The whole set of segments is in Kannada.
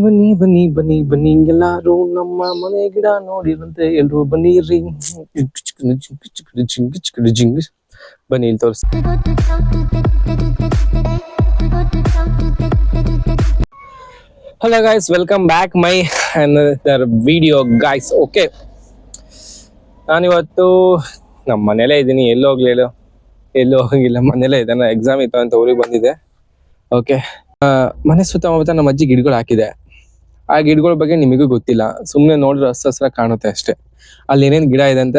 ಬನ್ನಿ ಬನ್ನಿ ಬನ್ನಿ ಬನ್ನಿ ಎಲ್ಲಾರು ನಮ್ಮ ಮನೆ ಗಿಡ ನೋಡಿರಂತೆ ಎಲ್ರು ಬನ್ನಿರಿ ಜಿಂಗ್ ಬನ್ನಿ ಇಲ್ಲಿ ತೋರಿಸಿ. Hello guys, welcome back my another video guys. Okay, ನಾನಿವತ್ತು ನಮ್ಮ ಮನೇಲೇ ಇದ್ದೀನಿ, ಎಲ್ಲೂ ಹೋಗ್ಲಿಲ್ಲ, ಎಲ್ಲೂ ಹೋಗಿಲ್ಲ, ಮನೇಲೇ ಇದ್ದಾನೆ. ಎಕ್ಸಾಮ್ ಇತ್ತು ಅಂತ ಊರಿಗೆ ಬಂದಿದೆ. ಓಕೆ, ಮನೆ ಸುತ್ತಮುತ್ತ ನಮ್ಮ ಅಜ್ಜಿ ಗಿಡಗಳು ಹಾಕಿದೆ. ಆ ಗಿಡಗಳ ಬಗ್ಗೆ ನಿಮಗೂ ಗೊತ್ತಿಲ್ಲ, ಸುಮ್ಮನೆ ನೋಡಿದ್ರೆ ಹಸ್ರ ಕಾಣುತ್ತೆ ಅಷ್ಟೇ. ಅಲ್ಲಿ ಏನೇನು ಗಿಡ ಇದೆ ಅಂತ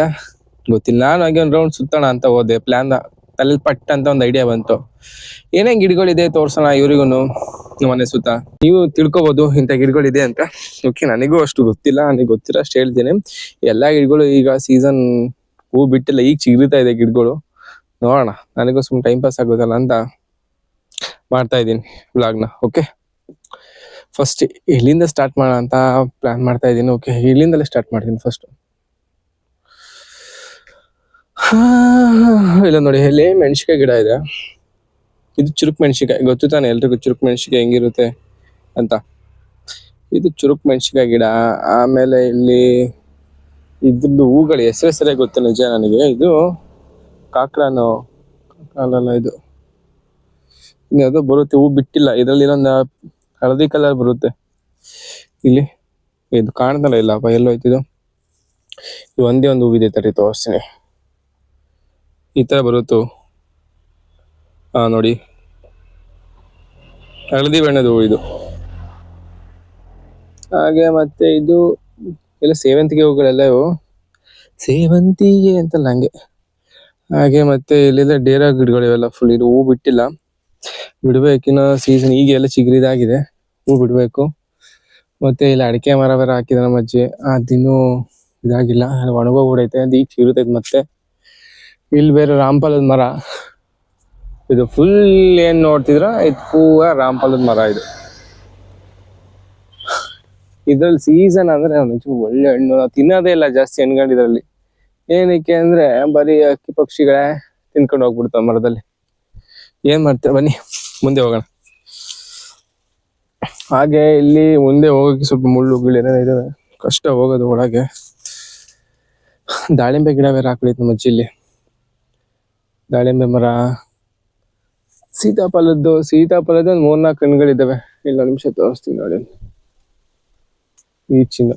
ಗೊತ್ತಿಲ್ಲ. ನಾನು ಹಾಗೆ ಒಂದು ರೌಂಡ್ ಸುತ್ತೋಣ ಅಂತ ಹೋದೆ. ಪ್ಲಾನ್ ತಲೆ ಪಟ್ ಅಂತ ಒಂದು ಐಡಿಯಾ ಬಂತು, ಏನೇನು ಗಿಡಗಳಿದೆ ತೋರ್ಸೋಣ ಇವ್ರಿಗೂ ಮನೆ ಸುತ್ತ, ನೀವು ತಿಳ್ಕೊಬೋದು ಇಂಥ ಗಿಡಗಳಿದೆ ಅಂತ. ಓಕೆ, ನನಗೂ ಅಷ್ಟು ಗೊತ್ತಿಲ್ಲ, ನನಗೆ ಗೊತ್ತಿರೋ ಅಷ್ಟು ಹೇಳ್ತೀನಿ. ಎಲ್ಲ ಗಿಡಗಳು ಈಗ ಸೀಸನ್ ಹೂ ಬಿಟ್ಟಿಲ್ಲ, ಈಗ ಚಿಗುರಿತಾ ಇದೆ ಗಿಡಗಳು. ನೋಡೋಣ, ನನಗೂ ಸುಮ್ಮನೆ ಟೈಮ್ ಪಾಸ್ ಆಗೋದಲ್ಲ ಅಂತ ಮಾಡ್ತಾ ಇದ್ದೀನಿ ವ್ಲಾಗ್ನ. ಓಕೆ, ಫಸ್ಟ್ ಇಲ್ಲಿಂದ ಸ್ಟಾರ್ಟ್ ಮಾಡೋಣ ಅಂತ ಪ್ಲಾನ್ ಮಾಡ್ತಾ ಇದ್ದೀನಿ. ಓಕೆ, ಇಲ್ಲಿಂದಲೇ ಸ್ಟಾರ್ಟ್ ಮಾಡ್ತೀನಿ ಫಸ್ಟ್. ಇಲ್ಲ ನೋಡಿ, ಇಲ್ಲಿ ಮೆಣಸಿಕಾಯಿ ಗಿಡ ಇದೆ. ಇದು ಚುರುಕ್ ಮೆಣಸಿಕಾಯಿ, ಗೊತ್ತು ತಾನೆ ಎಲ್ರಿಗೂ ಚುರುಕ್ ಮೆಣಸಿಕಾಯಿ ಹೆಂಗಿರುತ್ತೆ ಅಂತ. ಇದು ಚುರುಕ್ ಮೆಣಸಿಕಾಯಿ ಗಿಡ. ಆಮೇಲೆ ಇಲ್ಲಿ ಇದ್ರದ್ದು ಹೂಗಳು ಹೆಸರೇ ಸರಿಯಾಗಿ ಗೊತ್ತು ನಿಜ ನನಗೆ. ಇದು ಕಾಕ್ರಾನು ಅಲ್ಲ, ಇದು ಯಾವುದೋ ಬರುತ್ತೆ, ಹೂ ಬಿಟ್ಟಿಲ್ಲ. ಇದರಲ್ಲಿ ಇನ್ನೊಂದು ಹಳದಿ ಕಲರ್ ಬರುತ್ತೆ. ಇಲ್ಲಿ ಇದು ಕಾಣ್ತಲ್ಲ, ಇಲ್ಲಪ್ಪ ಎಲ್ಲೋ ಐತಿದು. ಇದು ಒಂದೇ ಒಂದು ಹೂವಿದೆ, ತರಿ ತೋರಿಸ್ತೀನಿ. ಈ ತರ ಬರುತ್ತು, ನೋಡಿ, ಹಳದಿ ಬಣ್ಣದ ಹೂ ಇದು. ಹಾಗೆ ಮತ್ತೆ ಇದು ಎಲ್ಲ ಸೇವಂತಿಗೆ ಹೂಗಳೆಲ್ಲ, ಇವು ಸೇವಂತಿಗೆ ಅಂತಲ್ಲ ಹಂಗೆ. ಹಾಗೆ ಮತ್ತೆ ಇಲ್ಲೆಲ್ಲ ಡೇರಾ ಗಿಡಗಳು ಇವೆಲ್ಲ ಫುಲ್. ಇದು ಹೂ ಬಿಟ್ಟಿಲ್ಲ, ಬಿಡ್ಬೇಕಿನ್ನ ಸೀಸನ್ ಈಗ ಎಲ್ಲ ಚಿಗುರಿದಾಗಿದೆ, ಹೂ ಬಿಡ್ಬೇಕು. ಮತ್ತೆ ಇಲ್ಲಿ ಅಡಿಕೆ ಮರ ಬೇರೆ ಹಾಕಿದ ನಮ್ಮ ಅಜ್ಜಿ, ಅದಿನ್ನೂ ಇದಾಗಿಲ್ಲ, ಒಣಗೋಗ್ಬಿಡೈತೆ, ಅದು ಈಗ ಚಿಗುರುತೈತೆ ಮತ್ತೆ. ಇಲ್ಲಿ ಬೇರೆ ರಾಮಫಲದ ಮರ, ಇದು ಫುಲ್ ಏನ್ ನೋಡ್ತಿದ್ರ ಇದು ಪೂರ ರಾಮಫಲದ ಮರ. ಇದು ಇದ್ರಲ್ಲಿ ಸೀಸನ್ ಅಂದ್ರೆ ಒಳ್ಳೆ ಹಣ್ಣು. ನಾವು ತಿನ್ನೋದೇ ಇಲ್ಲ ಜಾಸ್ತಿ ಹಣ್ಣುಗಳು ಇದರಲ್ಲಿ. ಏನಕ್ಕೆ ಅಂದ್ರೆ ಬರೀ ಅಕ್ಕಿ ಪಕ್ಷಿಗಳೇ ತಿನ್ಕೊಂಡು ಹೋಗ್ಬಿಡ್ತಾವ ಮರದಲ್ಲಿ. ಏನ್ ಮಾಡ್ತೇವೆ, ಬನ್ನಿ ಮುಂದೆ ಹೋಗೋಣ. ಹಾಗೆ ಇಲ್ಲಿ ಮುಂದೆ ಹೋಗೋಕೆ ಸ್ವಲ್ಪ ಮುಳ್ಳುಗಳು ಏನೇನೋ ಇದಾವೆ, ಕಷ್ಟ ಹೋಗೋದು ಒಳಗೆ. ದಾಳಿಂಬೆ ಗಿಡ ಬೇರೆ ಹಾಕ್ಬಿಟ್ಟು ನಮ್ಮ ಅಜ್ಜಿಲಿ, ದಾಳಿಂಬೆ ಮರ. ಸೀತಾಫಲದ್ದು ಒಂದು 3-4 ಹಣ್ಣುಗಳಿದ್ದಾವೆ. ಇಲ್ಲ ನಿಮಿಷ ತೋರಿಸ್ತೀನಿ ನೋಡಿ. ಈಚಿದು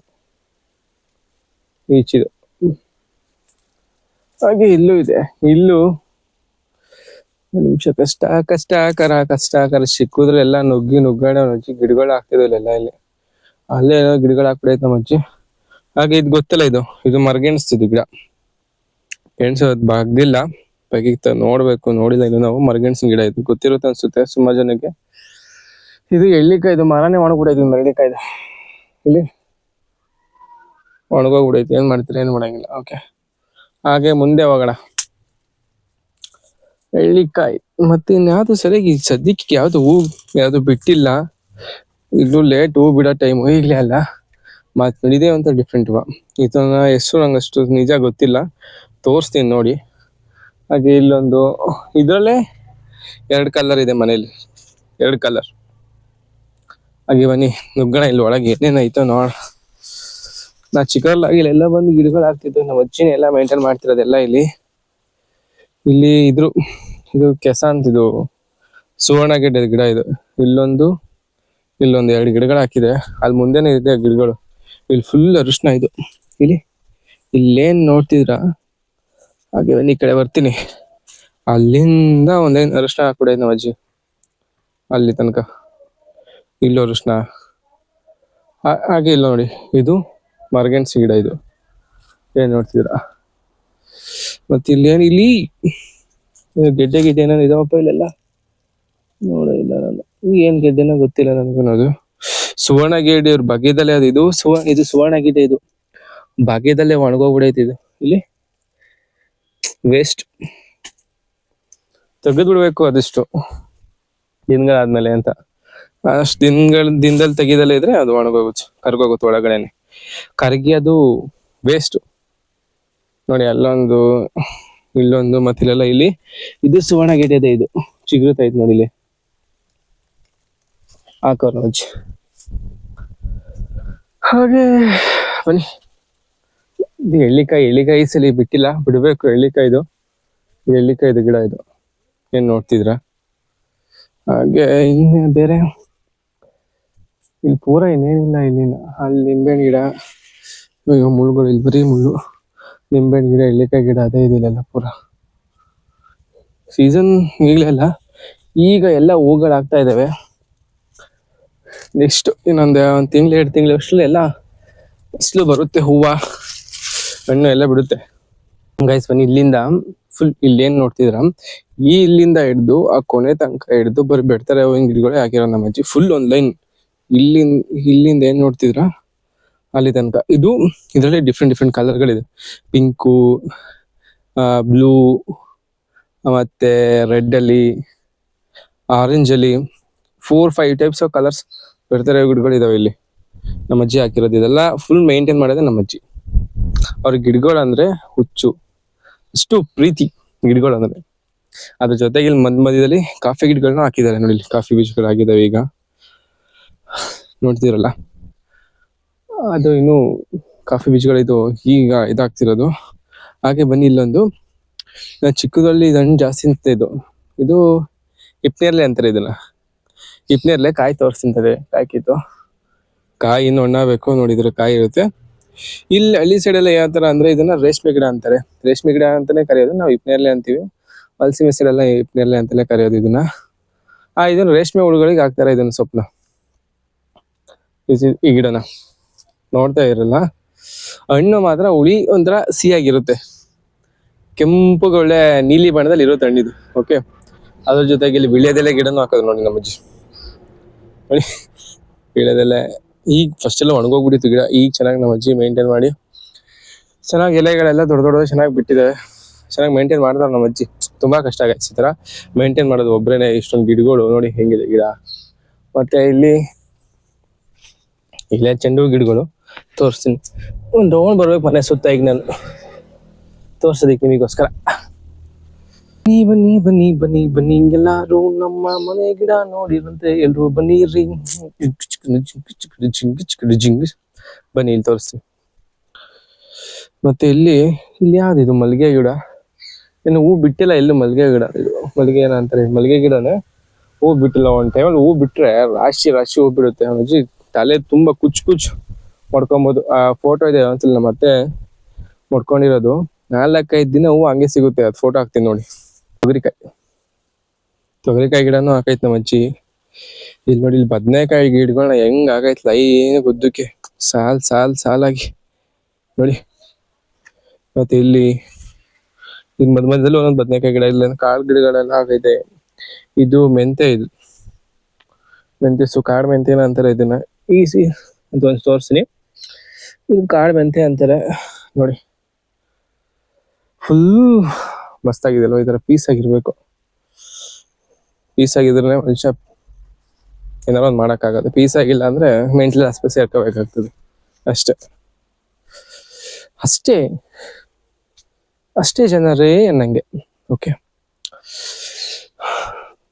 ಹಾಗೆ ಇಲ್ಲೂ ಇದೆ. ಇಲ್ಲೂ ನಿಮಿಷ ಕಷ್ಟಕರ ಸಿಕ್ಕಿದ್ರೆ ಎಲ್ಲ ನುಗ್ಗಾಡ ಅಜ್ಜಿ ಗಿಡಗಳು ಹಾಕ್ತಿದ್ವಲ್ಲ ಇಲ್ಲಿ. ಅಲ್ಲೇ ಏನೋ ಗಿಡಗಳು ಹಾಕ್ಬಿಡೈತೆ ನಮ್ಮ ಅಜ್ಜಿ. ಹಾಗೆ ಇದು ಗೊತ್ತಲ್ಲ, ಇದು ಮರಗೆಣಿಸ್ತಿದ್ದು ಗಿಡ. ಗೆಣಸೋದು ಬಾಗ್ದಿಲ್ಲ, ಬಗೀಗ್ತ ನೋಡ್ಬೇಕು, ನೋಡಿಲ್ಲ ಇನ್ನು ನಾವು. ಮರಗೆಣಸಿನ ಗಿಡ ಇದು ಗೊತ್ತಿರುತ್ತೆ ಅನ್ಸುತ್ತೆ ಸುಮಾರು ಜನಕ್ಕೆ. ಇದು ಎಳ್ಳಿಕಾಯ್ದು ಮರನೇ ಒಣಗ್ಬಿಡೈತಿ, ಮರಳಿಕಾಯ್ದು ಇಲ್ಲಿ ಒಣಗೋಗ್ಬಿಡೈತಿ. ಏನ್ ಮಾಡ್ತೀರಾ, ಏನ್ ಮಾಡಂಗಿಲ್ಲ. ಓಕೆ, ಹಾಗೆ ಮುಂದೆ ಹೋಗೋಣ. ಎಳ್ಳಿಕಾಯಿ ಮತ್ತೆ ಇನ್ಯಾವುದು ಸರಿಯಾಗಿ ಸದ್ಯಕ್ಕೆ ಯಾವ್ದು ಬಿಟ್ಟಿಲ್ಲ. ಇಲ್ಲೂ ಲೇಟ್ ಹೂ ಬಿಡೋ ಟೈಮು ಈಗಲೇ ಅಲ್ಲ, ಮತ್ತೆ ಇದೇ ಅಂತ ಡಿಫ್ರೆಂಟ್. ಇದನ್ನ ಹೆಸರು ನಂಗೆ ಅಷ್ಟು ನಿಜ ಗೊತ್ತಿಲ್ಲ, ತೋರಿಸ್ತೀನಿ ನೋಡಿ. ಹಾಗೆ ಇಲ್ಲೊಂದು, ಇದರಲ್ಲೇ 2 ಕಲರ್ ಇದೆ ಮನೇಲಿ, 2 ಕಲರ್. ಹಾಗೆ ಬನ್ನಿ ನುಗ್ಗಣ ಇಲ್ಲಿ ಒಳಗೆ ಏನೇನಾಯ್ತೋ ನೋಡ. ನಾ ಚಿಕ್ಕವಲ್ಲಾಗಿಲ್ಲ ಎಲ್ಲ ಬಂದು ಗಿಡಗಳು ಹಾಕ್ತಿದ್ವಿ. ನಮ್ಮ ಅಜ್ಜಿನ ಎಲ್ಲ ಮೇಂಟೈನ್ ಮಾಡ್ತಿರೋದೆಲ್ಲ ಇಲ್ಲಿ. ಇದು ಕೆಸ ಅಂತಿದು ಸುವರ್ಣ ಗೆಡ್ಡೆದ ಗಿಡ. ಇದು ಇಲ್ಲೊಂದು 2 ಗಿಡಗಳು ಹಾಕಿದೆ. ಅಲ್ಲಿ ಮುಂದೆನೇ ಇದೆ ಗಿಡಗಳು. ಇಲ್ಲಿ ಫುಲ್ ಅರಿಶಿನ. ಇದು ಇಲ್ಲೇನ್ ನೋಡ್ತಿದ್ರ, ಹಾಗೆ ಬನ್ನಿ ಈ ಕಡೆ ಬರ್ತೀನಿ. ಅಲ್ಲಿಂದ ಒಂದೇನು ಅರಿಶಿನ ಹಾಕ್ಬಿಡೈತೆ ನಮ್ಮ ಅಜ್ಜಿ, ಅಲ್ಲಿ ತನಕ ಇಲ್ಲೋ ಅರಿಶಿನ. ಹಾಗೆ ಇಲ್ಲ ನೋಡಿ, ಇದು ಮರಗೆಣಸು ಗಿಡ. ಇದು ಏನ್ ನೋಡ್ತಿದ್ರ. ಮತ್ತೆ ಇಲ್ಲಿ ಗೆಡ್ಡೆ ಏನೇನು ಇದಾವಪ್ಪ ಇಲ್ಲೆಲ್ಲ, ನೋಡಿಲ್ಲ ನಾನು. ಏನ್ ಗೆಡ್ಡೆನೋ ಗೊತ್ತಿಲ್ಲ ನನಗನ್ನೋದು. ಸುವರ್ಣ ಗೆಡ್ಡೆ ಇವ್ರ ಬಗೆದಲ್ಲೇ ಅದು. ಇದು ಸುವರ್ಣ ಗೆಡ್ಡೆ. ಇದು ಬಗೆದಲ್ಲೇ ಒಣಗೋಗ್ಬಿಡೈತಿ. ಇದು ಇಲ್ಲಿ ವೇಸ್ಟ್, ತೆಗೆದು ಬಿಡ್ಬೇಕು ಅದಿಷ್ಟು ದಿನಗಳಾದ್ಮೇಲೆ ಅಂತ. ಅಷ್ಟು ದಿನದಲ್ಲಿ ತೆಗಿದಲ್ಲೇ ಇದ್ರೆ ಅದು ಒಣಗೋಗುತ್ತೆ, ಕರ್ಗೋಗುತ್ತೆ ಒಳಗಡೆನೆ. ಕರಗಿ ಅದು ವೇಸ್ಟ್ ನೋಡಿ. ಅಲ್ಲೊಂದು, ಇಲ್ಲೊಂದು, ಮತ್ತೆ ಇಲ್ಲೆಲ್ಲ. ಇದು ಸುವರ್ಣ ಗೆಡ್ಡೆ. ಇದು ಚಿಗುರುತ್ತೈತೆ ನೋಡಿ, ಇಲ್ಲಿ ಹಾಕೋರು ಅಜ್ಜಿ. ಹಾಗೆ ಬನ್ನಿ. ಇದು ಎಳ್ಳಿಕಾಯಿ ಸಲ ಬಿಟ್ಟಿಲ್ಲ, ಬಿಡಬೇಕು ಎಳ್ಳಿಕಾಯ್ದು. ಎಳ್ಳಿಕಾಯ್ದು ಗಿಡ ಇದು, ಏನ್ ನೋಡ್ತಿದ್ರ? ಹಾಗೆ ಇನ್ನು ಬೇರೆ ಇಲ್ಲಿ ಪೂರ ಇನ್ನೇನಿಲ್ಲ. ಇಲ್ಲಿನ ಅಲ್ಲಿ ನಿಂಬೆಹಣ್ಣು ಗಿಡ, ಇವಾಗ ಮುಳ್ಳುಗಳು, ಇಲ್ಲಿ ಬರೀ ಮುಳ್ಳು. ನಿಂಬೆಹಣ್ಣು ಗಿಡ, ಎಳ್ಳಿಕಾಯಿ ಗಿಡ ಅದೇ ಇದಿಲ್ಲ ಪೂರ. ಸೀಸನ್ ಈಗಲೇ ಅಲ್ಲ, ಈಗ ಎಲ್ಲ ಹೂಗಳಾಗ್ತಾ ಇದಾವೆ. ನೆಕ್ಸ್ಟ್ ಇನ್ನೊಂದು 1 ತಿಂಗಳು 2 ತಿಂಗಳು ಅಷ್ಟರಲ್ಲಿ ಎಲ್ಲ ಫಸಲು ಬರುತ್ತೆ, ಹೂವು ಹಣ್ಣು ಎಲ್ಲ ಬಿಡುತ್ತೆ. ಗೈಸ್ ಬನ್ನಿ, ಇಲ್ಲಿಂದ ಫುಲ್ ಇಲ್ಲೇನ್ ನೋಡ್ತಿದ್ರ, ಇಲ್ಲಿಂದ ಹಿಡ್ದು ಆ ಕೊನೆ ತನಕ ಹಿಡ್ದು ಬರೀ ಬೆಡ್ತಾರೆ ಹೂವಿನ ಗಿಡಗಳೇ ಹಾಕಿರೋ ನಮ್ಮ ಅಜ್ಜಿ. ಫುಲ್ ಒಂದ್ ಲೈನ್ ಇಲ್ಲಿಂದ ಏನ್ ನೋಡ್ತಿದ್ರ ಅಲ್ಲಿ ತನಕ. ಇದರಲ್ಲಿ ಡಿಫ್ರೆಂಟ್ ಕಲರ್ಗಳಿದೆ. ಪಿಂಕು, ಬ್ಲೂ, ಮತ್ತೆ ರೆಡ್ ಅಲ್ಲಿ, ಆರೆಂಜ್ ಅಲ್ಲಿ 4-5 ಟೈಪ್ಸ್ ಆಫ್ ಕಲರ್ಸ್ ಬೆಡ್ತಾರೆ ಗಿಡಗಳು ಇದಾವೆ ಇಲ್ಲಿ. ನಮ್ಮ ಅಜ್ಜಿ ಹಾಕಿರೋದು. ಇದೆಲ್ಲ ಫುಲ್ ಮೇಂಟೈನ್ ಮಾಡೋದೇ ನಮ್ಮ ಅಜ್ಜಿ. ಅವ್ರ ಗಿಡಗಳು ಅಂದ್ರೆ ಹುಚ್ಚು, ಅಷ್ಟು ಪ್ರೀತಿ ಗಿಡಗಳು ಅಂದ್ರೆ. ಅದ್ರ ಜೊತೆಗೆ ಇಲ್ಲಿ ಮಧ್ಯದಲ್ಲಿ ಕಾಫಿ ಗಿಡಗಳನ್ನ ಹಾಕಿದ್ದಾರೆ ನೋಡಿ. ಕಾಫಿ ಬೀಜಗಳು ಆಗಿದಾವೆ ಈಗ, ನೋಡ್ತಿರಲ್ಲ. ಅದು ಇನ್ನು ಕಾಫಿ ಬೀಜಗಳಿದು ಈಗ ಇದಾಗ್ತಿರೋದು. ಹಾಗೆ ಬನ್ನಿ, ಇಲ್ಲೊಂದು ಚಿಕ್ಕದಲ್ಲಿ ಇದು ಹಣ್ಣು ಜಾಸ್ತಿ ಅಂತ. ಇದು ಹಿಪ್ನೇರ್ಲೆ ಅಂತಾರೆ ಇದನ್ನ. ಹಿಪ್ನೇರ್ಲೆ ಕಾಯಿ ತೋರಿಸ್ತಿಂತದೆ, ಕಾಯಿ ಕಿತ್ತು. ಕಾಯಿ ಇನ್ನು ಹಣ್ಣಾಗಬೇಕು, ನೋಡಿದ್ರೆ ಕಾಯಿ ಇರುತ್ತೆ. ಇಲ್ಲಿ ಹಳ್ಳಿ ಸೈಡ್ ಎಲ್ಲ ಯಾವ ತರ ಅಂದ್ರೆ ಇದನ್ನ ರೇಷ್ಮೆ ಗಿಡ ಅಂತಾರೆ. ರೇಷ್ಮೆ ಗಿಡ ಅಂತಾನೆ ಕರೆಯೋದು, ನಾವು ಹಿಪ್ನೇರ್ಲೆ ಅಂತೀವಿ. ಹಲಸಿನ ಸೈಡ್ ಎಲ್ಲ ಹಿಪ್ನೇರ್ಲೆ ಅಂತಾನೆ ಕರೆಯೋದು ಇದನ್ನ. ಇದನ್ನ ರೇಷ್ಮೆ ಹುಳುಗಳಿಗೆ ಹಾಕ್ತಾರೆ ಇದನ್ನ ಸೊಪ್ಪನ್ನ. ಈ ಗಿಡನ ನೋಡ್ತಾ ಇರಲ್ಲ, ಹಣ್ಣು ಮಾತ್ರ ಹುಳಿ ಒಂಥರ ಸಿಹಿಯಾಗಿರುತ್ತೆ. ಕೆಂಪುಗೆ ಒಳ್ಳೆ ನೀಲಿ ಬಣ್ಣದಲ್ಲಿ ಇರುತ್ತೆ ಹಣ್ಣಿದು. ಓಕೆ, ಅದ್ರ ಜೊತೆಗೆ ಇಲ್ಲಿ ವಿಳ್ಯದೆಲೆ ಗಿಡನೂ ಹಾಕೋದು ನೋಡಿ ನಮ್ಮ ಅಜ್ಜಿ. ನೋಡಿ ವಿಳ್ಯದೆಲೆ ಈಗ ಫಸ್ಟ್ ಎಲ್ಲ ಒಣಗೋಗ್ಬಿಟ್ಟಿತ್ತು ಗಿಡ. ಈಗ ಚೆನ್ನಾಗಿ ನಮ್ಮ ಅಜ್ಜಿ ಮೇಂಟೈನ್ ಮಾಡಿ ಚೆನ್ನಾಗಿ ಎಲೆಗಳೆಲ್ಲ ದೊಡ್ಡ ಚೆನ್ನಾಗಿ ಬಿಟ್ಟಿದೆ. ಚೆನ್ನಾಗಿ ಮೇಂಟೈನ್ ಮಾಡ್ತಾರೆ ನಮ್ಮ ಅಜ್ಜಿ. ತುಂಬಾ ಕಷ್ಟ ಆಗತ್ತೆ ಈ ತರ ಮೇಂಟೈನ್ ಮಾಡೋದು ಒಬ್ರೇನೆ. ಇಷ್ಟೊಂದು ಗಿಡಗಳು ನೋಡಿ ಹೆಂಗಿದೆ ಗಿಡ. ಮತ್ತೆ ಇಲ್ಲೇ ಚೆಂಡು ಗಿಡಗಳು ತೋರಿಸ್ತೀನಿ. ಒಂದು ರೌಂಡ್ ಬರ್ಬೇಕು ಮನೆ ಸುತ್ತ ಈಗ ನಾನು ತೋರ್ಸೋದಿಕ್ಕೆ ನಿಮಗೋಸ್ಕರ. ಬನ್ನಿ ಎಲ್ಲಾರು ನಮ್ಮ ಮನೆ ಗಿಡ ನೋಡಿರಂತೆ, ಎಲ್ರು ಬನ್ನಿರಿ. ಬನ್ನಿ ಇಲ್ಲಿ ತೋರಿಸ್ತೀನಿ. ಮತ್ತೆ ಇಲ್ಲಿ ಯಾವ್ದಿದು ಮಲ್ಲಿಗೆ ಗಿಡ, ಇನ್ನು ಹೂ ಬಿಟ್ಟಿಲ್ಲ ಎಲ್ಲೂ. ಮಲ್ಲಿಗೆ ಗಿಡ ಇದು, ಮಲ್ಲಿಗೆ ಏನ ಅಂತಾರೆ, ಮಲ್ಲಿಗೆ ಗಿಡನೇ. ಹೂ ಬಿಟ್ಟಿಲ್ಲ. ಒಂದ್ ಟೈಮಲ್ಲಿ ಹೂ ಬಿಟ್ರೆ ರಾಶಿ ಹೂ ಬಿಡುತ್ತೆ. ಅಜ್ಜಿ ತಲೆ ತುಂಬಾ ಕುಚ್ ಮಾಡ್ಕೊಬೋದು. ಆ ಫೋಟೋ ಇದೆ ಒಂದ್ಸಲ ನಮ್ಮ ಅತ್ತೆ ಮಾಡ್ಕೊಂಡಿರೋದು. 4-5 ದಿನ ಹೂ ಹಂಗೆ ಸಿಗುತ್ತೆ. ಅದು ಫೋಟೋ ಹಾಕ್ತೀನಿ ನೋಡಿ. ತೊಗರಿಕಾಯಿ ಗಿಡನೂ ಹಾಕೈತ್ ನಮ್ಮ ಅಜ್ಜಿ. ಇಲ್ಲಿ ನೋಡಿ, ಇಲ್ಲಿ ಬದನೆಕಾಯಿ ಗಿಡಗಳನ್ನ ಹೆಂಗ್ ಆಗೈತ್ ಲೈನ್ ಗುದ್ದಕ್ಕೆ, ಸಾಲಾಗಿ ನೋಡಿ. ಮತ್ತೆ ಇಲ್ಲಿ ಮಧ್ಯದಲ್ಲಿ ಒಂದೊಂದು ಬದನೆಕಾಯಿ ಗಿಡ, ಇಲ್ಲ ಕಾಳು ಗಿಡಗಳೆಲ್ಲ ಆಗೈತೆ. ಇದು ಮೆಂತೆ ಕಾಡು ಮೆಂತೆನ ಅಂತಾರೆ ಇದನ್ನ. ಈಸಿ ಅಂತ ಒಂದು ತೋರಿಸ್ತೀನಿ. ಇದು ಕಾಡು ಮೆಂತೆ ಅಂತಾರೆ ನೋಡಿ. ಫುಲ್ ಮಸ್ತಾಗಿದೆ ಅಲ್ವಾ? ಈ ತರ ಪೀಸ್ ಆಗಿರ್ಬೇಕು. ಪೀಸ್ ಆಗಿದ್ರೆ ಮನುಷ್ಯ ಏನಾರು ಒಂದು ಮಾಡೋಕ್ಕಾಗತ್ತೆ. ಪೀಸ್ ಆಗಿಲ್ಲ ಅಂದ್ರೆ ಮೆಂಟಲ್ ಆಸ್ಪತ್ರೆ ಸೇರ್ಕೋಬೇಕಾಗ್ತದೆ. ಅಷ್ಟೇ ಜನರೇ ಅನ್ನಂಗೆ. ಓಕೆ,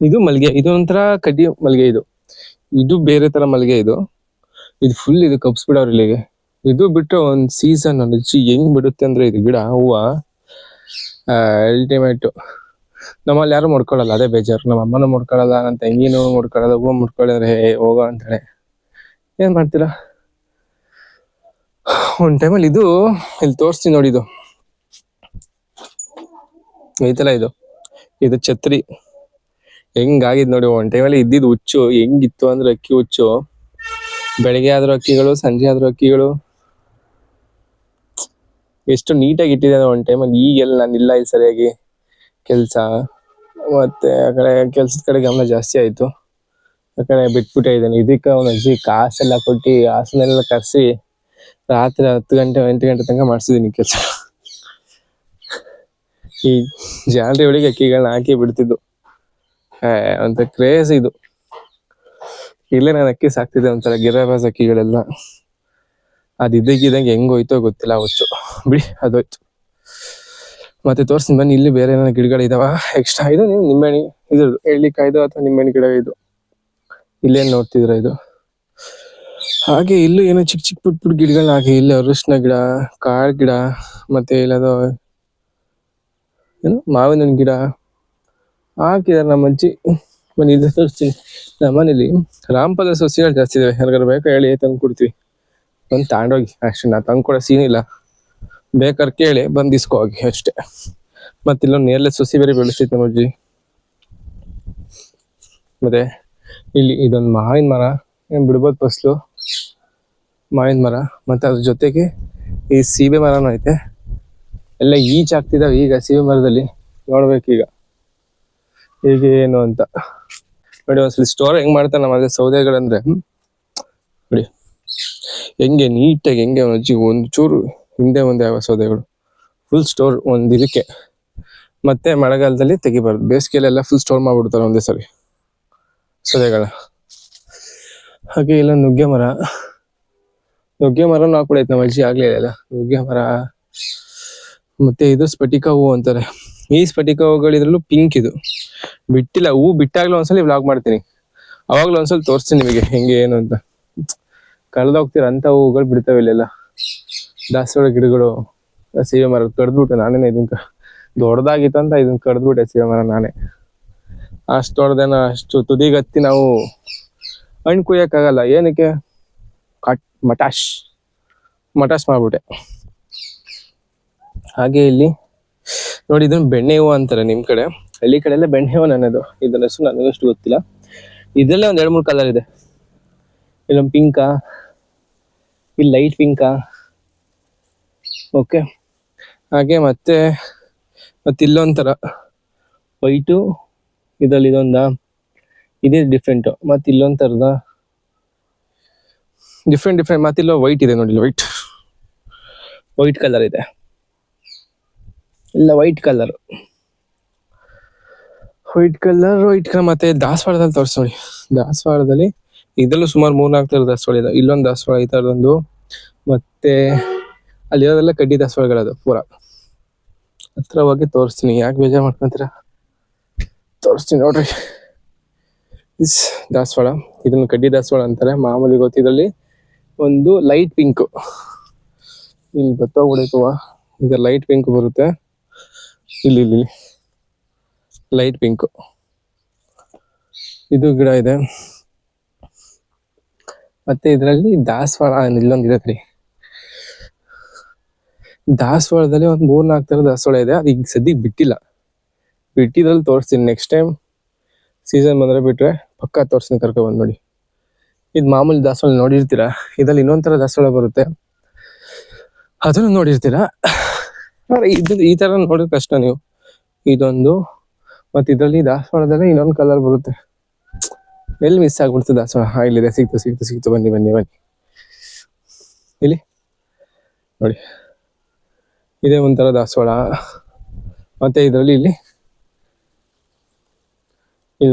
ಇದು ಮಲ್ಲಿಗೆ. ಇದು ಒಂಥರ ಕಡ್ಡಿ ಮಲ್ಲಿಗೆ. ಇದು ಬೇರೆ ತರ ಮಲ್ಲಿಗೆ. ಇದು ಫುಲ್ ಇದು ಕಪ್ಸ್ಬಿಡವ್ರು ಇಲ್ಲಿಗೆ. ಇದು ಬಿಟ್ಟು ಒಂದ್ ಸೀಸನ್ ಹೆಂಗ್ ಬಿಡುತ್ತೆ ಅಂದ್ರೆ ಇದು ಗಿಡ ಹೂವ ಅಲ್ಟಿಮೇಟ್. ನಮ್ಮಲ್ಲಿ ಯಾರು ಮುಡ್ಕೊಳ್ಳಲ್ಲ, ಅದೇ ಬೇಜಾರು. ನಮ್ಮ ಅಮ್ಮನೂ ಮುಡ್ಕೊಳ್ಳಲ್ಲ, ನನ್ನ ತಂಗಿನೂ ಮುಡ್ಕೊಳ್ಳಲ್ಲ. ಹೂವು ಮುಡ್ಕೊಳ್ಳಿದ್ರೆ ಹೋಗ ಅಂತಾಳೆ. ಏನ್ ಮಾಡ್ತೀರಾ? ಒಂದ್ ಟೈಮಲ್ಲಿ ಇಲ್ಲಿ ತೋರಿಸ್ತೀನಿ ನೋಡಿ. ಇದು ಐತಲ್ಲ, ಇದು ಛತ್ರಿ ಹೆಂಗಾಗಿದ್ ನೋಡಿ. ಒಂದ್ ಟೈಮಲ್ಲಿ ಇದ್ದಿದ್ದು ಹುಚ್ಚು ಹೆಂಗಿತ್ತು ಅಂದ್ರೆ ಅಕ್ಕಿ ಹುಚ್ಚು. ಬೆಳಿಗ್ಗೆ ಆದ್ರೂ ಅಕ್ಕಿಗಳು, ಸಂಜೆ ಆದ್ರೂ ಅಕ್ಕಿಗಳು. ಎಷ್ಟು ನೀಟಾಗಿ ಇಟ್ಟಿದೆ ಒಂದ್ ಟೈಮಲ್ಲಿ. ಈಗೆಲ್ಲ ನಾನು ಇಲ್ಲ ಇಲ್ಲಿ ಸರಿಯಾಗಿ ಕೆಲ್ಸ, ಮತ್ತೆ ಆ ಕಡೆ ಕೆಲ್ಸದ ಕಡೆ ಗಮನ ಜಾಸ್ತಿ ಆಯ್ತು. ಆ ಕಡೆ ಬಿಟ್ಬಿಟ್ಟೆ ಇದ್ದೇನೆ. ಇದಕ್ಕೆ ಅವ್ನ ಅಜ್ಜಿ ಕಾಸೆಲ್ಲ ಕೊಟ್ಟು ಹಾಸನೆಲ್ಲ ಕರ್ಸಿ ರಾತ್ರಿ 10 ಗಂಟೆ 8 ಗಂಟೆ ತನಕ ಮಾಡ್ಸಿದೀನಿ ಕೆಲಸ. ಈ ಜಾಲರಿ ಒಳಗೆ ಅಕ್ಕಿಗಳನ್ನ ಹಾಕಿ ಬಿಡ್ತಿದ್ದು. ಒಂಥರ ಕ್ರೇಜ್ ಇದು. ಇಲ್ಲೇ ನಾನು ಅಕ್ಕಿ ಸಾಕ್ತಿದ್ದೆ, ಒಂಥರ ಗಿರಾಬಾಜ್ ಅಕ್ಕಿಗಳೆಲ್ಲ. ಇದ್ದಂಗೆ ಹೆಂಗ್ ಹೋಯ್ತೋ ಗೊತ್ತಿಲ್ಲ ಹುಚ್ಚು. ಬಿಡಿ, ಅದೋಯ್ತು. ಮತ್ತೆ ತೋರಿಸ್ತೀನಿ ಬನ್ನಿ. ಇಲ್ಲಿ ಬೇರೆ ಏನಾರ ಗಿಡಗಳಿದಾವ ಎಕ್ಸ್ಟ್ರಾ. ಇದು ನಿಂಬೆಹಣ್ಣಿ, ಇದು ಎಳ್ಳಿಕಾಯ್ದು ಅಥವಾ ನಿಂಬೆಹಣ್ಣಿ ಗಿಡ. ಇದು ಇಲ್ಲೇನ್ ನೋಡ್ತಿದ್ರ? ಇದು ಹಾಗೆ ಇಲ್ಲೂ ಏನೋ ಚಿಕ್ಕ ಚಿಕ್ಕ ಪುಟ್ ಪುಟ್ ಗಿಡಗಳನ್ನ ಹಾಕಿ ಇಲ್ಲಿ ಅರಿಶಿನ ಗಿಡ, ಕಾಳು ಗಿಡ, ಮತ್ತೆ ಇಲ್ಲದು ಏನು ಮಾವಿನ ಹಣ್ಣ್ ಗಿಡ ಹಾಕಿದಾರೆ ನಮ್ಮ ಅಜ್ಜಿ. ಬನ್ನಿ ಇದು ತೋರಿಸ್ತೀನಿ. ನಮ್ಮನೇಲಿ ರಾಮಫಲ ಸಸಿಗಳು ಜಾಸ್ತಿ ಇದಾವೆ. ಯಾರಿಗಾರು ಬೇಕಾ ಹೇಳಿ ತಂದು ಕೊಡ್ತೀವಿ. ಬಂದು ತಗೊಂಡೋಗಿ ಅಷ್ಟೇ. ನಾ ತಂದು ಕೊಡೋ ಸೀನ್ ಇಲ್ಲ, ಬೇಕಾದ್ರೆ ಕೇಳಿ ಬಂದು ಇಸ್ಕೊ ಹೋಗಿ ಅಷ್ಟೇ. ಮತ್ತೆ ಇಲ್ಲೊಂದು ನೇರಳೆ ಸಸಿ ಬೇರೆ ಬೆಳೆಸ್ತೈತೆ ನಮ್ಮ ಅಜ್ಜಿ. ಮತ್ತೆ ಇಲ್ಲಿ ಇದೊಂದು ಮಾವಿನ ಮರ, ಏನ್ ಬಿಡ್ಬೋದು ಫಸ್ಲು ಮಾವಿನ ಮರ. ಮತ್ತೆ ಅದ್ರ ಜೊತೆಗೆ ಈ ಸೀಬೆ ಮರನೂ ಐತೆ. ಎಲ್ಲ ಆಗ್ತಿದಾವೆ ಈಗ ಸೀಬೆ ಮರದಲ್ಲಿ. ನೋಡ್ಬೇಕೀಗ ಹೇಗೆ ಏನು ಅಂತ. ನೋಡಿ ಒಂದ್ಸಲಿ ಸ್ಟೋರ್ ಹೆಂಗ್ ಮಾಡ್ತಾನೆ ನಮ್ಮ ಅದೇ ಸೌದೆಗಳಂದ್ರೆ ನೋಡಿ ಹೆಂಗೆ ನೀಟಾಗಿ ಹೆಂಗೆ ಅಜ್ಜಿ ಒಂದು ಚೂರು ಹಿಂದೆ ಮುಂದೆ ಆಗೋ ಸೌದೆಗಳು ಫುಲ್ ಸ್ಟೋರ್ ಒಂದ್ ಇದಕ್ಕೆ. ಮತ್ತೆ ಮಳೆಗಾಲದಲ್ಲಿ ತೆಗಿಬಾರ್ದು, ಬೇಸಿಗೆಲೆಲ್ಲ ಫುಲ್ ಸ್ಟೋರ್ ಮಾಡ್ಬಿಡ್ತಾರೆ ಒಂದೇ ಸರಿ ಸೌದೆಗಳ. ಹಾಗೆ ಇಲ್ಲ ನುಗ್ಗೆ ಮರನೂ ಹಾಕ್ಬಿಡೈತೆ ನಮ್ಮ ಅಜ್ಜಿ ಆಗ್ಲೇ ಇಲ್ಲ. ನುಗ್ಗೆ ಮರ ಮತ್ತೆ ಇದು ಸ್ಫಟಿಕ ಹೂವು ಅಂತಾರೆ. ಈ ಸ್ಫಟಿಕ ಹೂಗಳಿದ್ರಲ್ಲೂ ಪಿಂಕ್ ಇದು ಬಿಟ್ಟಿಲ್ಲ. ಹೂ ಬಿಟ್ಟಾಗ್ಲೂ ಒಂದ್ಸಲಿ ವ್ಲಾಗ್ ಮಾಡ್ತೀನಿ, ಅವಾಗ್ಲೂ ಒಂದ್ಸಲ ತೋರಿಸ್ತೀನಿ ನಿಮಗೆ ಹೆಂಗೆ ಏನು ಅಂತ. ಕಳೆದೋಗ್ತೀರ ಅಂತ ಹೂಗಳು ಬಿಡ್ತಾವೆ ಇಲ್ಲೆಲ್ಲ. ದಾಸವಾಳ ಗಿಡಗಳು, ಸೀಬೆ ಮರ ಕಡ್ದ್ಬಿಟ್ಟೆ ನಾನೇನೆ. ಇದನ್ನ ದೊಡ್ಡದಾಗಿತ್ತು ಅಂತ ಇದನ್ನ ಕಡ್ದ್ಬಿಟ್ಟೆ ಸೀಬೆ ಮರ ನಾನೇ. ಅಷ್ಟು ದೊಡ್ಡದೇನ, ಅಷ್ಟು ತುದಿಗೆ ಹತ್ತಿ ನಾವು ಹಣ್ಣು ಕುಯ್ಯಕ್ಕಾಗಲ್ಲ. ಏನಕ್ಕೆ ಮಟಾಶ್ ಮಾಡ್ಬಿಟ್ಟೆ. ಹಾಗೆ ಇಲ್ಲಿ ನೋಡಿ ಇದನ್ನ ಬೆಣ್ಣೆ ಹೂವು ಅಂತಾರೆ ನಿಮ್ ಕಡೆ. ಹಳ್ಳಿ ಕಡೆ ಎಲ್ಲ ಬೆಣ್ಣೆ ಹೂವು ನನ್ನದು. ಇದನ್ನ ಹೆಸರು ನನಗಷ್ಟು ಗೊತ್ತಿಲ್ಲ. ಇದರಲ್ಲೇ ಒಂದ್ 2-3 ಕಲರ್ ಇದೆ. ಇಲ್ಲೊಂದು ಪಿಂಕಾ, ಇಲ್ಲಿ ಲೈಟ್ ಪಿಂಕಾ. ಓಕೆ. ಹಾಗೆ ಮತ್ತೆ ಇಲ್ಲೊಂಥರ ವೈಟು, ಇದ್ರಲ್ಲಿ ಇದೊಂದ ಇದೇ ಡಿಫ್ರೆಂಟ್. ಮತ್ತೆ ಇಲ್ಲೊಂಥರದ ಡಿಫ್ರೆಂಟ್. ಮತ್ತೆ ಇಲ್ಲೋ ವೈಟ್ ಇದೆ ನೋಡಿ, ವೈಟ್ ಕಲರ್ ಇದೆ. ಇಲ್ಲ ವೈಟ್ ಕಲರ್. ಮತ್ತೆ ದಾಸವಾಳದಲ್ಲಿ ತೋರಿಸ್ ನೋಡಿ. ದಾಸವಾಳದಲ್ಲಿ ಇದರಲ್ಲೂ ಸುಮಾರು 3-4 ಥರದ ದಾಸವಾಳ ಇದೆ. ಇಲ್ಲೊಂದು ದಾಸವಾಳ ಈ ಥರದೊಂದು, ಮತ್ತೆ ಅಲ್ಲಿರೋದೆಲ್ಲ ಕಡ್ಡಿ ದಾಸವಾಳಗಳದು ಪೂರ. ಹತ್ರ ಹೋಗಿ ತೋರಿಸ್ತೀನಿ, ಯಾಕೆ ಬೇಜಾರು ಮಾಡ್ಕೊಂತೀರ, ತೋರಿಸ್ತೀನಿ ನೋಡ್ರಿ. ದಾಸವಾಳ, ಇದನ್ನು ಕಡ್ಡಿ ದಾಸವಾಳ ಅಂತಾರೆ ಮಾಮೂಲಿ. ಗೊತ್ತಿದ್ರಲ್ಲಿ ಒಂದು ಲೈಟ್ ಪಿಂಕ್, ಇಲ್ಲಿ ಗೊತ್ತಾಗ್ಬಿಡೈತವ, ಇದು ಲೈಟ್ ಪಿಂಕ್ ಬರುತ್ತೆ. ಇಲ್ಲಿ ಲೈಟ್ ಪಿಂಕ್ ಇದು ಗಿಡ ಇದೆ. ಮತ್ತೆ ಇದರಲ್ಲಿ ದಾಸವಾಳ ಇಲ್ಲೊಂದಿದೆ ರೀ. ದಾಸವಾಳದಲ್ಲಿ ಒಂದು 3-4 ಥರದ ದಾಸವಾಳ ಇದೆ. ಅದು ಈಗ ಸದ್ಯಕ್ಕೆ ಬಿಟ್ಟಿದ್ರಲ್ಲಿ ತೋರಿಸ್ತೀನಿ. ನೆಕ್ಸ್ಟ್ ಟೈಮ್ ಸೀಸನ್ ಬಂದ್ರೆ ಬಿಟ್ರೆ ಪಕ್ಕ ತೋರಿಸ್ತೀನಿ, ಕರ್ಕೊಂಡ್ ಬಂದು ನೋಡಿ. ಇದು ಮಾಮೂಲಿ ದಾಸವಾಳ ನೋಡಿರ್ತೀರಾ. ಇದ್ರಲ್ಲಿ ಇನ್ನೊಂಥರ ದಾಸವಾಳ ಬರುತ್ತೆ, ಅದನ್ನು ನೋಡಿರ್ತೀರಾ. ಈ ತರ ನೋಡೋದು ಕಷ್ಟ ನೀವು. ಇದೊಂದು, ಮತ್ತೆ ಇದರಲ್ಲಿ ದಾಸವಾಳದಲ್ಲಿ ಇನ್ನೊಂದು ಕಲರ್ ಬರುತ್ತೆ. ಎಲ್ಲಿ ಮಿಸ್ ಆಗ್ಬಿಡ್ತದೆ ದಾಸವಾಳ. ಇಲ್ಲಿದೆ, ಸಿಕ್ತು. ಬನ್ನಿ ಇಲ್ಲಿ ನೋಡಿ, ಇದೇ ಒಂಥರ ದಾಸವಾಳ. ಮತ್ತೆ ಇದರಲ್ಲಿ ಇಲ್ಲಿ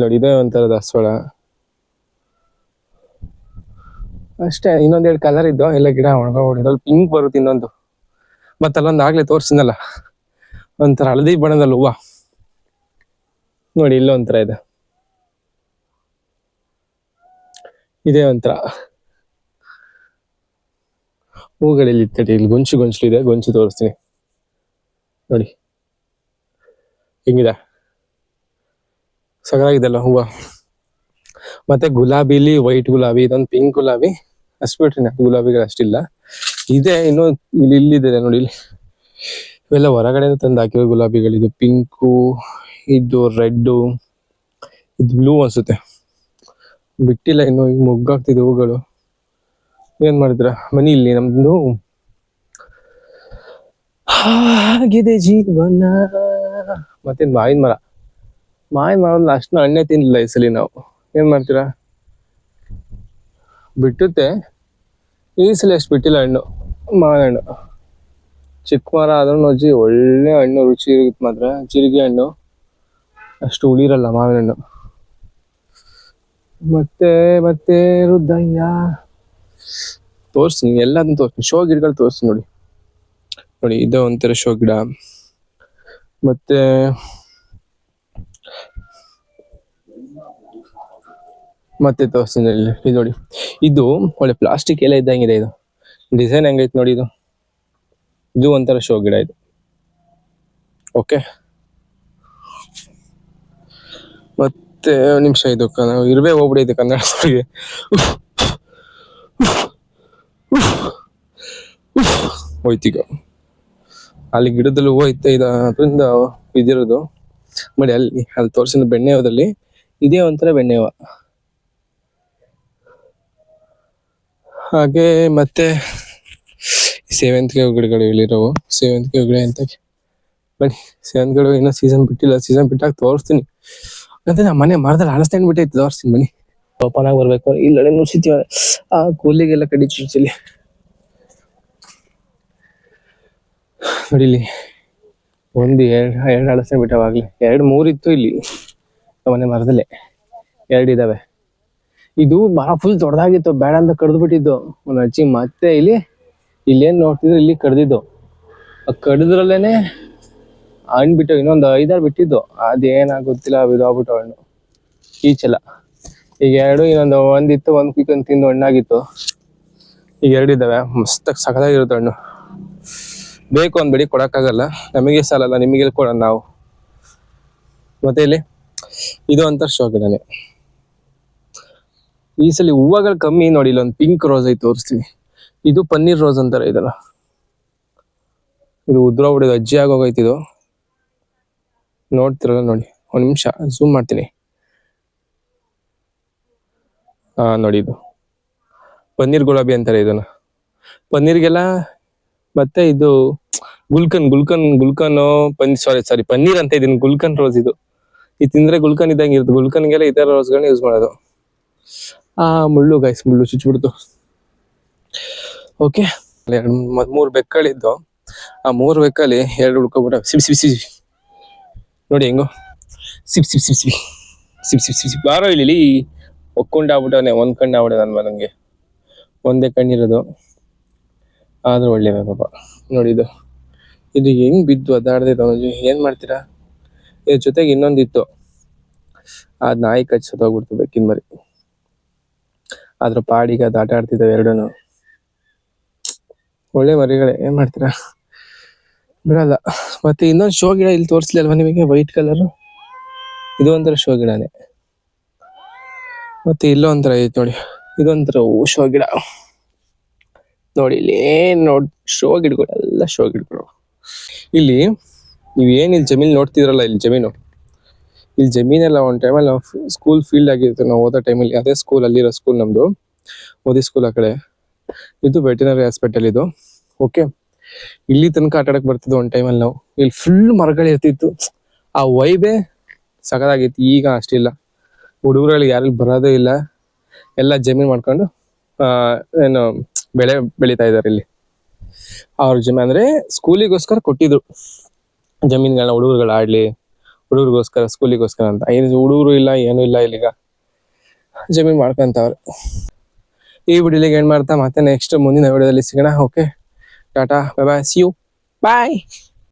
ನೋಡಿ, ಇದೇ ಒಂಥರ ದಾಸವಾಳ ಅಷ್ಟೇ. ಇನ್ನೊಂದೆರಡು ಕಲರ್ ಇದ್ದು ಎಲ್ಲ ಗಿಡ ಒಣಗೋಗ್ಬಿಟ್ಟಿದ್ರಲ್ಲಿ ಪಿಂಕ್ ಬರುತ್ತೆ ಇನ್ನೊಂದು. ಮತ್ತೆ ಅಲ್ಲೊಂದು ಆಗ್ಲೇ ತೋರಿಸಿದ್ನಲ್ಲ ಒಂಥರ ಹಳದಿ ಬಣ್ಣದಲ್ಲಿ ಹೂವು ನೋಡಿ, ಇಲ್ಲೊಂಥರ ಇದೆ. ಇದೇ ಒಂಥರ ಹೂಗಳಲ್ಲಿ ಇರ್ತದೆ. ಇಲ್ಲಿ ಗೊಂಚಲಿದೆ, ಗೊಂಚು ತೋರಿಸ್ತೀನಿ ನೋಡಿ ಹೆಂಗಿದೆ, ಸಗರಾಗಿದೆಲ್ಲ ಹೂವು. ಮತ್ತೆ ಗುಲಾಬಿಲಿ ವೈಟ್ ಗುಲಾಬಿ, ಇದೊಂದು ಪಿಂಕ್ ಗುಲಾಬಿ, ಅಷ್ಟು ಬಿಟ್ರೆ ಗುಲಾಬಿಗಳು ಅಷ್ಟಿಲ್ಲ. ಇದೆ ಇನ್ನು ಇಲ್ಲಿದೆ ನೋಡಿ. ಇವೆಲ್ಲ ಹೊರಗಡೆ ತಂದು ಹಾಕಿರೋ ಗುಲಾಬಿಗಳು. ಇದು ಪಿಂಕು, ಇದು ರೆಡ್ಡು, ಇದು ಬ್ಲೂ ಅನ್ಸುತ್ತೆ. ಬಿಟ್ಟಿಲ್ಲ ಇನ್ನು, ಈಗ ಮೊಗ್ಗಾಗ್ತಿದೆ ಹೂಗಳು. ಏನ್ ಮಾಡಿದ್ರ ಮನಿ ಇಲ್ಲಿ ನಮ್ದು ಆಗಿದೆ ಜೀವನ. ಮತ್ತೆ ಮಾವಿನ ಮರದಲ್ಲಿ ಅಷ್ಟು ಹಣ್ಣೆ ತಿನ್ಲಿಲ್ಲ ಈ ಸಲಿ ನಾವು. ಏನ್ ಮಾಡ್ತೀರಾ, ಬಿಟ್ಟುತ್ತೆ ಈ ಸಲ ಅಷ್ಟು ಬಿಟ್ಟಿಲ್ಲ ಹಣ್ಣು. ಮಾವಿನ ಹಣ್ಣು ಚಿಕ್ಕ ಮರ ಆದ್ರೂ ಅಜ್ಜಿ ಒಳ್ಳೆ ಹಣ್ಣು, ರುಚಿ ಇರುತ್ತೆ ಮಾತ್ರ. ಜೀರಿಗೆ ಹಣ್ಣು ಅಷ್ಟು ಉಳಿರಲ್ಲ ಮಾವಿನ ಹಣ್ಣು. ಮತ್ತೆ ರುದ್ರಯ್ಯ ತೋರಿಸ್ತೀನಿ, ಎಲ್ಲದನ್ನು ತೋರಿಸ್ತೀನಿ. ಶೋ ಗಿಡಗಳು ತೋರಿಸ್ತೀನಿ ನೋಡಿ. ಇದು ಒಂಥರ ಶೋ ಗಿಡ. ಮತ್ತೆ ತೋರಿಸ್ತೀನಿ ಇಲ್ಲಿ. ಇದು ನೋಡಿ, ಇದು ಒಳ್ಳೆ ಪ್ಲಾಸ್ಟಿಕ್ ಎಲ್ಲ ಇದ್ದಂಗಿದೆ. ಇದು ಡಿಸೈನ್ ಹೆಂಗೈತೆ ನೋಡಿ. ಇದು ಒಂಥರ ಶೋ ಗಿಡ ಇದು. ಓಕೆ, ಮತ್ತೆ ನಿಮಿಷ ಇದು ಇರುವೆ ಹೋಗ್ಬಿಡೈತೆ ಕನ್ನಡದವರಿಗೆ. ಹೋಯ್ತೀಗ ಅಲ್ಲಿ ಗಿಡದಲ್ಲಿ ಹೋಯ್ತಾ ಅದರಿಂದ ಇದಿರೋದು ನೋಡಿ. ಅಲ್ಲಿ ತೋರಿಸಿದ ಬೆಣ್ಣೆ ಹೂದಲ್ಲಿ ಇದೇ ಒಂಥರ ಬೆಣ್ಣೆ ಹೂವ. ಹಾಗೆ ಮತ್ತೆ ಸೇವಂತಿಗೆ ಗಿಡಗಳು ಇಲ್ಲಿರೋವು. ಸೇವಂತಿಗೆ ಗಿಡ ಅಂತ ಬನ್ನಿ. ಸೇವಂತಿಗೆ ಇನ್ನೂ ಸೀಸನ್ ಬಿಟ್ಟಿಲ್ಲ. ಸೀಸನ್ ಬಿಟ್ಟಾಗ ತೋರಿಸ್ತೀನಿ. ಮತ್ತೆ ನಮ್ಮ ಮನೆ ಮರದಲ್ಲಿ ಹಳಸ್ತಾಂಡ್ ಬಿಟ್ಟೈತೆ, ತೋರಿಸ್ತೀನಿ ಬನ್ನಿ. ಓಪನ್ ಆಗಿ ಬರ್ಬೇಕು. ಇಲ್ಲಡೆ ನುಸಿತೀವ ಆ ಕೂಲಿಗೆಲ್ಲ ಕಡಿ ಚುಚ್ಚಲಿ. ನೋಡಿ ಇಲ್ಲಿ ಒಂದು ಎರಡು ಹಳಸ್ತಾಂಡ್ ಬಿಟ್ಟವಾಗ್ಲಿ. 2-3 ಇತ್ತು ಇಲ್ಲಿ ಮನೆ ಮರದಲ್ಲೇ. 2 ಇದಾವೆ. ಇದು ಮರ ಫುಲ್ ದೊಡ್ಡದಾಗಿತ್ತು, ಬೇಡ ಅಂತ ಕಡ್ದು ಬಿಟ್ಟಿದ್ದು ಒಂದು ಅಜ್ಜಿ. ಮತ್ತೆ ಇಲ್ಲೇನ್ ನೋಡ್ತಿದ್ರು, ಇಲ್ಲಿ ಕಡ್ದಿದ್ದು. ಕಡಿದ್ರಲ್ಲೇನೆ ಹಣ್ಣು ಬಿಟ್ಟು ಇನ್ನೊಂದು 5-6 ಬಿಟ್ಟಿದ್ದು. ಅದೇನಾಗುತ್ತಿಲ್ಲ, ಬಿದ್ದೋಗ್ಬಿಟ್ಟು ಹಣ್ಣು ಈಚೆಲ್ಲ. ಈಗ 2, ಇನ್ನೊಂದು 1 ಇತ್ತು. 1 ಪಿಕ್ ತಿಂದು ಹಣ್ಣಾಗಿತ್ತು. ಈಗ 2 ಇದ್ದಾವೆ. ಮಸ್ತಾಗಿ ಸಖತ್ತಾಗಿರುತ್ತೆ ಹಣ್ಣು. ಬೇಕು ಅಂದ್ಬೇಡಿ, ಕೊಡಕ್ಕಾಗಲ್ಲ. ನಮಗೆ ಸಾಲಲ್ಲ, ನಿಮಗೆ ಕೊಡೋಣ ನಾವು. ಮತ್ತೆ ಇಲ್ಲಿ ಇದು ಒಂಥರ ಶೋ ಗಿಡನೇ. ಈ ಸಲ ಹೂವಗಳು ಕಮ್ಮಿ ನೋಡಿ. ಇಲ್ಲೊಂದು ಪಿಂಕ್ ರೋಸ್ ಐತೆ, ತೋರಿಸ್ತೀನಿ. ಇದು ಪನ್ನೀರ್ ರೋಸ್ ಅಂತಾರೆ ಇದಲ್ಲ. ಇದು ಉದ್ರೋಗ್ಬಿಡಿದು, ಅಜ್ಜಿ ಆಗೋಗೈತಿ ಇದು. ನೋಡ್ತಿರಲ್ಲ ನೋಡಿ, 1 ನಿಮಿಷ ಝೂಮ್ ಮಾಡ್ತೀನಿ. ನೋಡಿ, ಇದು ಪನ್ನೀರ್ ಗುಲಾಬಿ ಅಂತಾರೆ ಇದನ್ನ. ಪನ್ನೀರ್ಗೆಲ್ಲ. ಮತ್ತೆ ಇದು ಗುಲ್ಕನ್ ಸಾರಿ ಪನ್ನೀರ್ ಅಂತ ಇದೀನಿ. ಗುಲ್ಕನ್ ರೋಸ್ ಇದು ತಿಂದ್ರೆ ಗುಲ್ಕನ್ ಇದ್ದಂಗೆ ಇರುತ್ತೆ. ಗುಲ್ಕನ್ಗೆಲ್ಲ ಈ ತರ ರೋಸ್ಗಳನ್ನ ಯೂಸ್ ಮಾಡೋದು. ಮುಳ್ಳು ಚುಚ್ಚಿಬಿಡ್ತು. ಓಕೆ, 3 ಬೆಕ್ಕಳಿದ್ದು. ಆ 3 ಬೆಕ್ಕಲ್ಲಿ 2 ಹುಡ್ಕೊಬಿಟ್ಟ. ಸಿಬಿ ನೋಡಿ ಹೆಂಗೋ ಸಿಬಿ ಬಾರೋ ಇಲ್ಲಿ. ಒಕ್ಕೊಂಡಾಗ್ಬಿಟ್ಟವನೆ. 1 ಕಣ್ಣು ಆಗ್ಬಿಟ್ಟೆ ನನ್ ಮಗಂಗೆ. ಒಂದೇ ಕಣ್ಣಿರೋದು ಆದ್ರೂ ಒಳ್ಳೆ ಪಾಪ ನೋಡಿ. ಇದು ಹೆಂಗ್ ಬಿದ್ದು ಅದಾಡ್ದಿದ್ದು. ಏನ್ ಮಾಡ್ತೀರಾ? ಇದ್ರ ಜೊತೆಗೆ ಇನ್ನೊಂದಿತ್ತು, ಅದ್ ನಾಯಿ ಕಚ್ಚಿ ಸತ್ತೋಗ್ಬಿಡ್ತು, ಬೆಕ್ಕಿನ ಮರಿ. ಅದ್ರ ಪಾಡಿಗೆ ಅದು ಆಟ ಆಡ್ತಿದ್ದಾವೆ 2. ಒಳ್ಳೆ ಮರಿಗಳೇ, ಏನ್ ಮಾಡ್ತೀರಾ, ಬಿಡಲ್ಲ. ಮತ್ತೆ ಇನ್ನೊಂದು ಶೋ ಗಿಡ ಇಲ್ಲಿ ತೋರಿಸ್ಲಿ ಅಲ್ವಾ ನಿಮಗೆ, ವೈಟ್ ಕಲರ್. ಇದು ಒಂಥರ ಶೋ ಗಿಡನೇ. ಮತ್ತೆ ಇಲ್ಲೊಂಥರ ಐತೆ ನೋಡಿ, ಇದೊಂಥರ ಶೋ ಗಿಡ ನೋಡಿ. ಇಲ್ಲಿ ಶೋ ಗಿಡಗಳು ಎಲ್ಲ ಶೋ ಗಿಡಗಳು. ಇಲ್ಲಿ ನೀವೇನ್ ಇಲ್ಲಿ ಜಮೀನ್ ನೋಡ್ತಿದ್ರಲ್ಲ, ಇಲ್ಲಿ ಜಮೀನೆಲ್ಲ ಒಂದು ಟೈಮಲ್ಲಿ ನಾವು ಸ್ಕೂಲ್ ಫೀಲ್ಡ್ ಆಗಿರುತ್ತೆ. ನಾವು ಓದೋ ಟೈಮಲ್ಲಿ ಅದೇ ಸ್ಕೂಲ್, ಅಲ್ಲಿರೋ ಸ್ಕೂಲ್ ನಮ್ದು, ಮೋದಿ ಸ್ಕೂಲ್ ಆ ಕಡೆ. ಇದು ವೆಟನರಿ ಹಾಸ್ಪಿಟಲ್ ಇದು. ಓಕೆ, ಇಲ್ಲಿ ತನಕ ಆಟ ಆಡಕ್ ಬರ್ತಿದ್ವು ಒಂದು ಟೈಮಲ್ಲಿ ನಾವು. ಇಲ್ಲಿ ಫುಲ್ ಮರಗಳು ಇರ್ತಿತ್ತು. ಆ ವೈಬೇ ಸಖತ್ತಾಗಿತ್ತು. ಈಗ ಅಷ್ಟಿಲ್ಲ. ಹುಡುಗರಲ್ಲಿ ಯಾರಲ್ಲಿ ಬರೋದೇ ಇಲ್ಲ. ಎಲ್ಲ ಜಮೀನ್ ಮಾಡ್ಕೊಂಡು ಏನು ಬೆಳೆ ಬೆಳೀತಾ ಇದಾರೆ ಇಲ್ಲಿ. ಅವ್ರ ಜಮೀನ್ ಅಂದ್ರೆ ಸ್ಕೂಲಿಗೋಸ್ಕರ ಕೊಟ್ಟಿದ್ರು ಜಮೀನ್ಗಳನ್ನ, ಹುಡುಗರುಗಳು ಆಡ್ಲಿ, ಹುಡುಗರಿಗೋಸ್ಕರ, ಸ್ಕೂಲಿಗೋಸ್ಕರ ಅಂತ. ಹುಡುಗರು ಇಲ್ಲ, ಏನೂ ಇಲ್ಲ ಇಲ್ಲಿಗ. ಜಮೀನ್ ಮಾಡ್ಕೊಂತವ್ರೆ. ಈ ವಿಡಿಯೋಲಿಗೆ ಏನ್ ಮಾಡ್ತಾ ಮತ್ತೆ ನೆಕ್ಸ್ಟ್ ಮುಂದಿನ ವಿಡಿಯೋದಲ್ಲಿ ಸಿಗೋಣ. Okay, tata, bye bye, see you, bye.